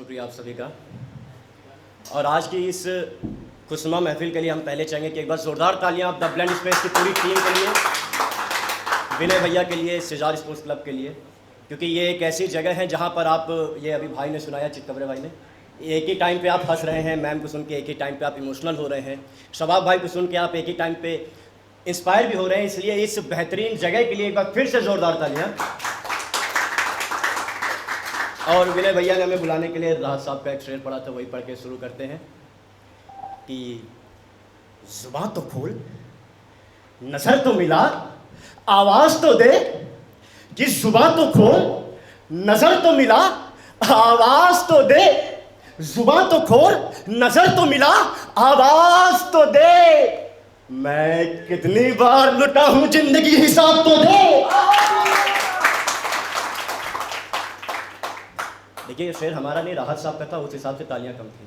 शुक्रिया आप सभी का। और आज की इस खुशनुमा महफिल के लिए हम पहले चाहेंगे कि एक बार ज़ोरदार तालियां द ब्लेंड स्पेस की पूरी टीम के लिए, विनय भैया के लिए, सिजार स्पोर्ट्स क्लब के लिए, क्योंकि ये एक ऐसी जगह है जहां पर आप, ये अभी भाई ने सुनाया, चितकबरे भाई ने, एक ही टाइम पे आप हंस रहे हैं, मैम को सुन के एक ही टाइम पे आप इमोशनल हो रहे हैं, शबाब भाई को सुन के आप एक ही टाइम पे इंस्पायर भी हो रहे हैं। इसलिए इस बेहतरीन जगह के लिए एक बार फिर से ज़ोरदार तालियां। और विनय भैया ने हमें बुलाने के लिए राहत साहब का एक शेर पढ़ा था, वही पढ़ के शुरू करते हैं कि जुबान तो खोल, नजर तो मिला, आवाज तो दे। कि जुबान तो खोल, नजर तो मिला, आवाज तो दे। जुबान तो खोल, नजर तो मिला, आवाज तो दे। मैं कितनी बार लुटा हूं जिंदगी, हिसाब तो दे। देखिए ये शेर हमारा नहीं, राहत साहब का था, उस हिसाब से तालियां कम थी।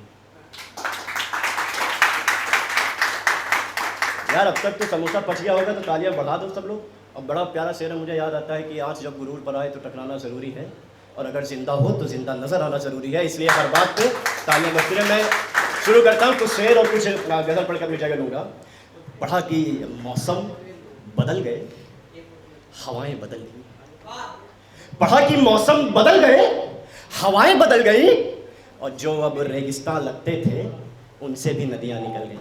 यार अब तक तो समोसा पच गया होगा तो तालियां बढ़ा दो सब लोग। अब बड़ा प्यारा शेर है, मुझे याद आता है कि आँच जब गुरूर पर आए तो टकराना ज़रूरी है, और अगर जिंदा हो तो जिंदा नजर आना ज़रूरी है। इसलिए हर बात पे तालियां बजती रहे। मैं शुरू करता हूँ कुछ शेर और कुछ गज़ल पढ़कर अपनी जगह लूँगा। पढ़ा कि मौसम बदल गए, हवाएं बदल गई। पढ़ा कि मौसम बदल गए, हवाएं बदल गई, और जो अब रेगिस्तान लगते थे उनसे भी नदियां निकल गई।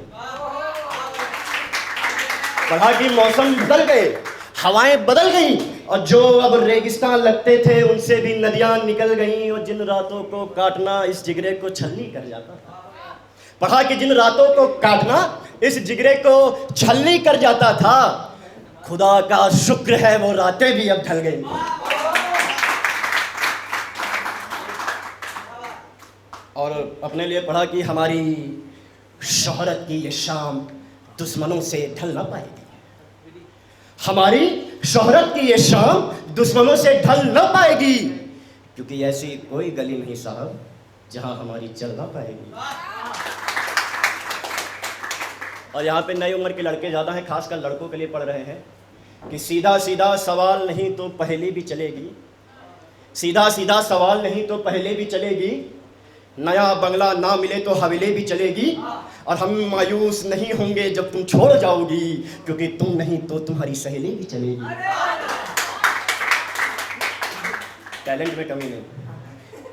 पढ़ा कि मौसम बदल गए, हवाएं बदल गई, और जो अब रेगिस्तान लगते थे उनसे भी नदियां निकल गईं। और जिन रातों को काटना इस जिगरे को छलनी कर जाता था। पढ़ा कि जिन रातों को काटना इस जिगरे को छलनी कर जाता था, खुदा का शुक्र है वो रातें भी अब ढल गई। और अपने लिए पढ़ा कि हमारी शोहरत की ये शाम दुश्मनों से ढल ना पाएगी। हमारी शोहरत की ये शाम दुश्मनों से ढल ना पाएगी, क्योंकि ऐसी कोई गली नहीं साहब जहां हमारी चल ना पाएगी। और यहाँ पे नई उम्र के लड़के ज़्यादा हैं, खासकर लड़कों के लिए पढ़ रहे हैं कि सीधा सीधा सवाल नहीं तो पहेली भी चलेगी। सीधा सीधा सवाल नहीं तो पहेली भी चलेगी। नया बंगला ना मिले तो हवेली भी चलेगी। और हम मायूस नहीं होंगे जब तुम छोड़ जाओगी, क्योंकि तुम नहीं तो तुम्हारी सहेली भी चलेगी। टैलेंट में कमी नहीं।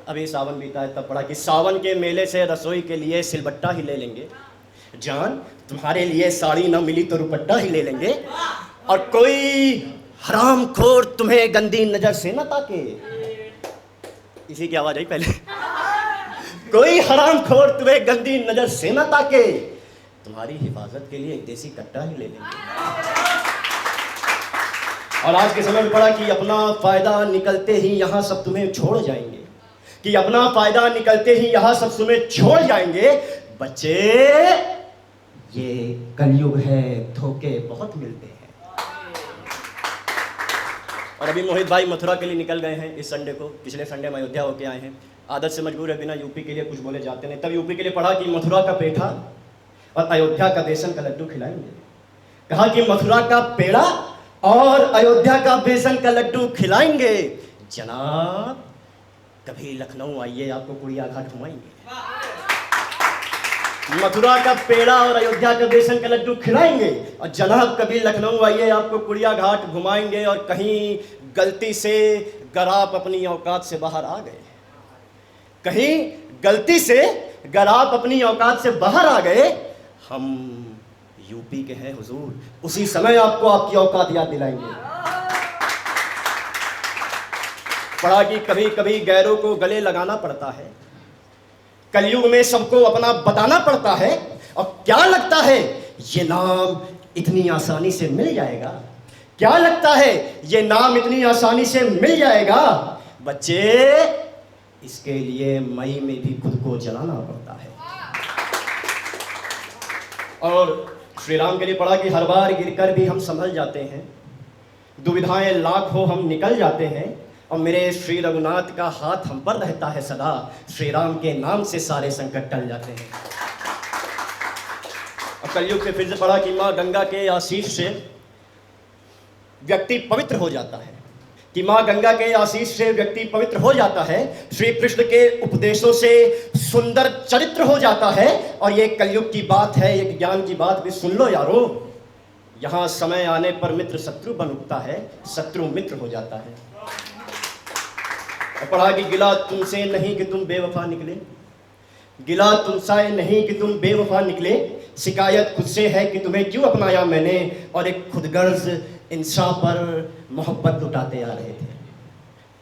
अभी सावन बीता है तब पढ़ा कि सावन के मेले से रसोई के लिए सिलबट्टा ही ले लेंगे। जान तुम्हारे लिए साड़ी ना मिली तो रुपट्टा ही ले लेंगे। और कोई हरामखोर तुम्हें गंदी नजर से ना ताके। इसी की आवाज आई पहले। कोई हरामखोर तुम्हें गंदी नजर से न ताके, तुम्हारी हिफाजत के लिए एक देसी कट्टा ही ले लेंगे। और आज के समय में पढ़ा कि अपना फायदा निकलते ही यहाँ सब तुम्हें छोड़ जाएंगे। कि अपना फायदा निकलते ही यहाँ सब तुम्हें छोड़ जाएंगे। बच्चे ये कलयुग है, धोखे बहुत मिलते हैं। और अभी मोहित भाई मथुरा के लिए निकल गए हैं इस संडे को। पिछले संडे में अयोध्या होके आए हैं। आदत से मजबूर है, बिना यूपी के लिए कुछ बोले जाते नहीं। तब यूपी के लिए पढ़ा कि मथुरा का पेठा और अयोध्या का बेसन का लड्डू खिलाएंगे। कहा कि मथुरा का पेड़ा और अयोध्या का बेसन का लड्डू खिलाएंगे। जनाब कभी लखनऊ आइए, आपको कुड़िया घाट घुमाएंगे। मथुरा का पेड़ा और अयोध्या का बेसन का लड्डू खिलाएंगे। और जनाब कभी लखनऊ आइए, आपको कुड़िया घाट घुमाएंगे। और कहीं गलती से अगर आप अपनी औकात से बाहर आ गए, कहीं गलती से अगर आप अपनी औकात से बाहर आ गए, हम यूपी के हैं हुजूर, उसी समय आपको आपकी औकात याद दिलाएंगे। पढ़ा कि कभी कभी गैरों को गले लगाना पड़ता है। कलयुग में सबको अपना बताना पड़ता है। और क्या लगता है ये नाम इतनी आसानी से मिल जाएगा? क्या लगता है ये नाम इतनी आसानी से मिल जाएगा? बच्चे इसके लिए मई में भी खुद को जलाना पड़ता है। और श्री राम के लिए पढ़ा कि हर बार गिरकर भी हम संभल जाते हैं। दुविधाएं लाख हो हम निकल जाते हैं। और मेरे श्री रघुनाथ का हाथ हम पर रहता है सदा। श्री राम के नाम से सारे संकट टल जाते हैं। और कलयुग से फिर से पढ़ा कि माँ गंगा के आशीष से व्यक्ति पवित्र हो जाता है। कि माँ गंगा के आशीष से व्यक्ति पवित्र हो जाता है, श्री कृष्ण के उपदेशों से सुंदर चरित्र हो जाता है। और ये कलयुग की बात है, एक ज्ञान की बात भी सुन लो यारो, यहाँ समय आने पर मित्र शत्रु बन उठता है, शत्रु मित्र हो जाता है। और पढ़ा कि गिला तुमसे नहीं कि तुम बेवफा निकले, गिला तुमसे नहीं कि तुम बेवफा निकले, शिकायत खुद से है कि तुम्हें क्यों अपनाया मैंने। और एक खुदगर्ज इंसान पर मोहब्बत लुटाते आ रहे थे।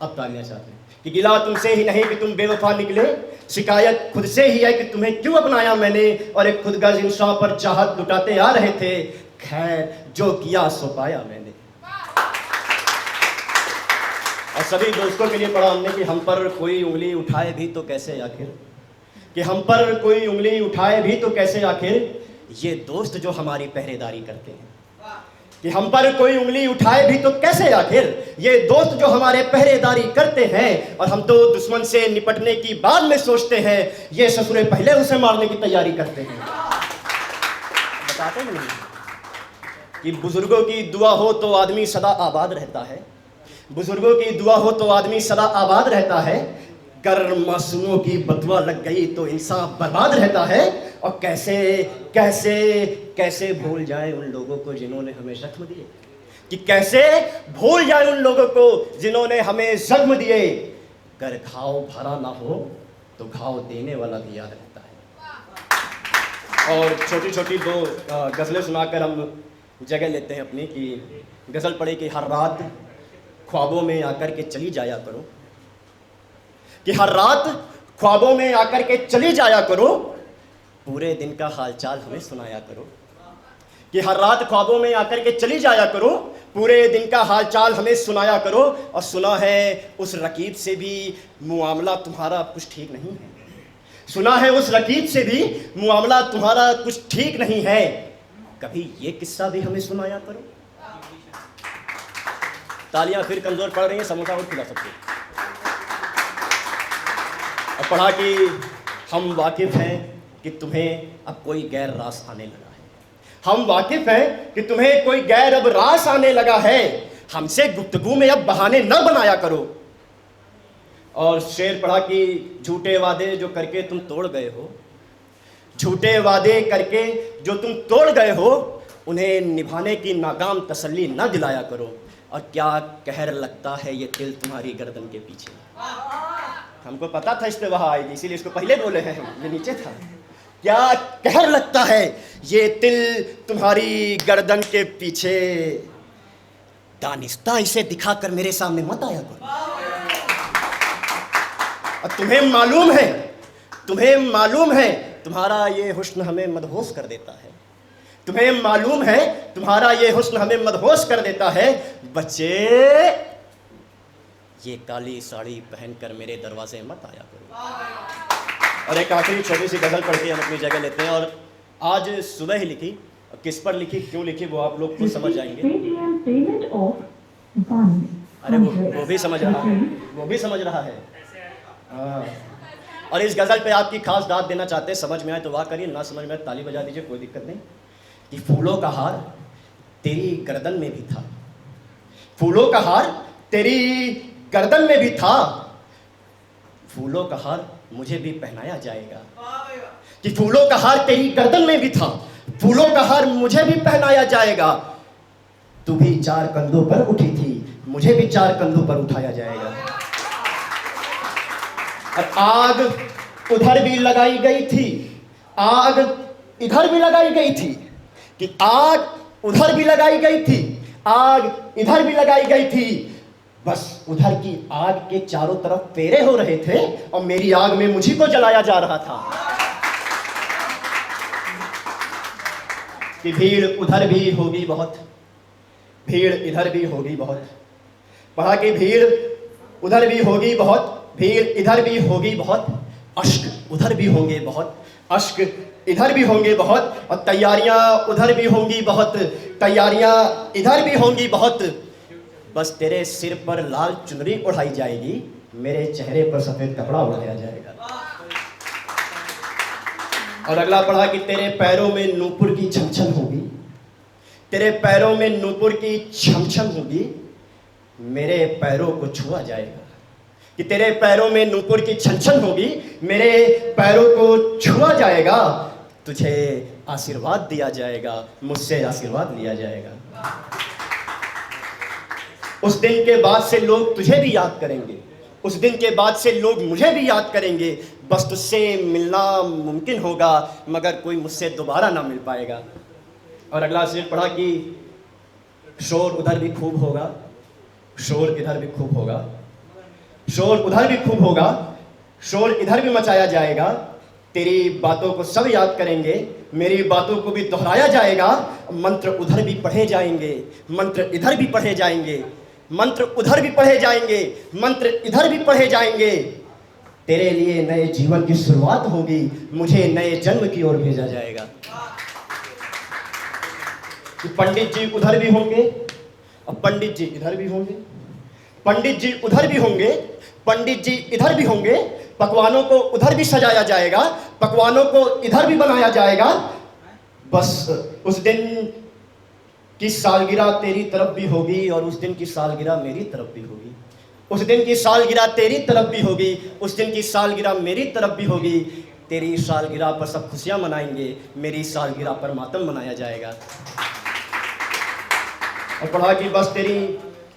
अब तालियां चाहते हैं कि गिला तुमसे ही नहीं कि तुम बेवफा निकले, शिकायत खुद से ही है कि तुम्हें क्यों अपनाया मैंने। और एक खुदगर्ज इंसान पर चाहत लुटाते आ रहे थे, खैर जो किया सो पाया मैंने। और सभी दोस्तों के लिए पढ़ा हमने कि हम पर कोई उंगली उठाए भी तो कैसे आखिर, कि हम पर कोई उंगली उठाए भी तो कैसे आखिर, ये दोस्त जो हमारी पहरेदारी करते हैं। कि हम पर कोई उंगली उठाए भी तो कैसे आखिर, ये दोस्त जो हमारे पहरेदारी करते हैं। और हम तो दुश्मन से निपटने की बाद में सोचते हैं, ये ससुरे पहले उसे मारने की तैयारी करते हैं। बताते नहीं कि बुजुर्गों की दुआ हो तो आदमी सदा आबाद रहता है, बुजुर्गों की दुआ हो तो आदमी सदा आबाद रहता है। कर मासूमों की बदुआ लग गई तो इंसान बर्बाद रहता है। और कैसे कैसे कैसे भूल जाए उन लोगों को जिन्होंने हमें जख्म दिए, कि कैसे भूल जाए उन लोगों को जिन्होंने हमें जख्म दिए। कर घाव भरा ना हो तो घाव देने वाला भी याद रहता है। और छोटी छोटी दो गज़लें सुनाकर हम जगह लेते हैं अपनी। कि गज़ल पढ़े कि हर रात ख्वाबों में आकर के चली जाया करो, कि हर रात ख्वाबों में आकर के चली जाया करो, पूरे दिन का हालचाल हमें सुनाया करो। कि हर रात ख्वाबों में आकर के चली जाया करो, पूरे दिन का हालचाल हमें सुनाया करो। और सुना है उस रकीब से भी मुआमला तुम्हारा कुछ ठीक नहीं है, सुना है उस रकीब से भी मुआमला तुम्हारा कुछ ठीक नहीं है, कभी ये किस्सा भी हमें सुनाया करो। तालियां फिर कमजोर पड़ रही हैं, समोसा और खिला सकते। और पढ़ा कि हम वाकिफ हैं कि तुम्हें अब कोई गैर रास आने लगा है, हम वाकिफ हैं कि तुम्हें कोई गैर अब रास आने लगा है, हमसे गुफ्तगू में अब बहाने न बनाया करो। और शेर पढ़ा कि झूठे वादे जो करके तुम तोड़ गए हो, झूठे वादे करके जो तुम तोड़ गए हो, उन्हें निभाने की नाकाम तसल्ली न दिलाया करो। और क्या कहर लगता है ये तिल तुम्हारी गर्दन के पीछे। हमको पता था इस पे वहां आएगी, इसीलिए इसको पहले बोले हैं हम, ये नीचे था। क्या कहर लगता है ये तिल तुम्हारी गर्दन के पीछे, दानिस्ता इसे दिखाकर मेरे सामने मत आया करो। और तुम्हें मालूम है तुम्हारा ये हुस्न हमें मदहोश कर देता है, तुम्हें मालूम है तुम्हारा ये हुस्न हमें मदहोश कर देता है। बच्चे ये काली साड़ी पहनकर मेरे दरवाजे मत आया करो। और एक आखिरी छोटी सी गजल पढ़ के हम अपनी जगह लेते हैं। और आज सुबह ही लिखी, किस पर लिखी, क्यों लिखी, वो आप लोग खुद समझ जाएंगे। अरे वो भी समझ रहा है, वो भी समझ रहा है। हाँ। और इस गजल पे आपकी खास दाद देना चाहते हैं, समझ में आए तो वाह करिए, ना समझ में आए ताली बजा दीजिए, कोई दिक्कत नहीं। कि फूलों का हार तेरी गर्दन में भी था, फूलों का हार तेरी गर्दन में भी था, फूलों का हार मुझे भी पहनाया जाएगा। कि फूलों का हार तेरी गर्दन में भी था, फूलों का हार मुझे भी पहनाया जाएगा। तू भी 4 कंधों पर उठी थी, मुझे भी 4 कंधों पर उठाया जाएगा। और आग उधर भी लगाई गई थी, आग इधर भी लगाई गई थी, कि आग उधर भी लगाई गई थी, आग इधर भी लगाई गई थी। बस उधर की आग के चारों तरफ फेरे हो रहे थे और मेरी आग में मुझी को जलाया जा रहा था। कि भीड़ उधर भी होगी बहुत, भीड़ इधर भी होगी बहुत। पढ़ा कि भीड़ उधर भी होगी बहुत, भीड़ इधर भी होगी बहुत, अश्क उधर भी होंगे बहुत, अश्क इधर भी होंगे बहुत। और तैयारियां उधर भी होंगी बहुत, तैयारियां इधर भी होंगी बहुत। बस तेरे सिर पर लाल चुनरी उड़ाई जाएगी, मेरे चेहरे पर सफेद कपड़ा उड़ाया जाएगा। और अगला पढ़ा कि तेरे पैरों में नूपुर की छमछम होगी, तेरे पैरों में नूपुर की छमछम होगी। मेरे पैरों को छुआ जाएगा, कि तेरे पैरों में नूपुर की छन छन होगी, मेरे पैरों को छुआ जाएगा, तुझे आशीर्वाद दिया जाएगा, मुझसे आशीर्वाद लिया जाएगा। उस दिन के बाद से लोग तुझे भी याद करेंगे, उस दिन के बाद से लोग मुझे भी याद करेंगे। बस तुझसे मिलना मुमकिन होगा, मगर कोई मुझसे दोबारा ना मिल पाएगा। और अगला शेर पढ़ा कि शोर उधर भी खूब होगा, शोर इधर भी खूब होगा, शोर उधर भी खूब होगा, शोर इधर भी मचाया जाएगा। तेरी बातों को सब याद करेंगे, मेरी बातों को भी दोहराया जाएगा। मंत्र उधर भी पढ़े जाएंगे, मंत्र इधर भी पढ़े जाएंगे, मंत्र उधर भी पढ़े जाएंगे, मंत्र इधर भी पढ़े जाएंगे। तेरे लिए नए जीवन की शुरुआत होगी, मुझे नए जन्म की ओर भेजा जाएगा। पंडित जी उधर भी होंगे और पंडित जी इधर भी होंगे, पंडित जी उधर भी होंगे, पंडित जी इधर भी होंगे। पकवानों को उधर भी सजाया जाएगा, पकवानों को इधर भी बनाया जाएगा। बस उस दिन की सालगिरह तेरी तरफ भी होगी और उस दिन की सालगिरह मेरी तरफ भी होगी। उस दिन की सालगिरह तेरी तरफ भी होगी, उस दिन की सालगिरह मेरी तरफ भी होगी। तेरी सालगिरह पर सब खुशियां मनाएंगे, मेरी सालगिरह पर मातम मनाया जाएगा। और पढ़ा कि बस तेरी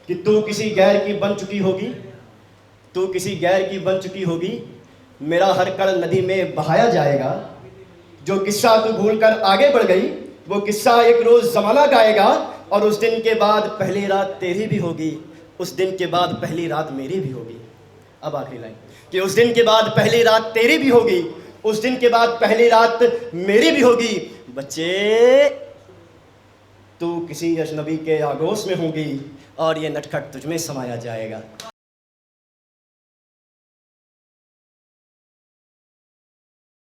कि तू किसी गैर की बन चुकी होगी, तू किसी गैर की बन चुकी होगी। मेरा हर कड़ नदी में बहाया जाएगा। जो किस्सा तू भूल कर आगे बढ़ गई, वो किस्सा एक रोज जमाना गाएगा। और उस दिन के बाद पहली रात तेरी भी होगी, उस दिन के बाद पहली रात मेरी भी होगी। अब आखिरी लाइन कि उस दिन के बाद पहली रात तेरी भी होगी, उस दिन के बाद पहली रात मेरी भी होगी। बच्चे तू किसी अजनबी के आगोश में होगी और ये नटखट तुझमें समाया जाएगा।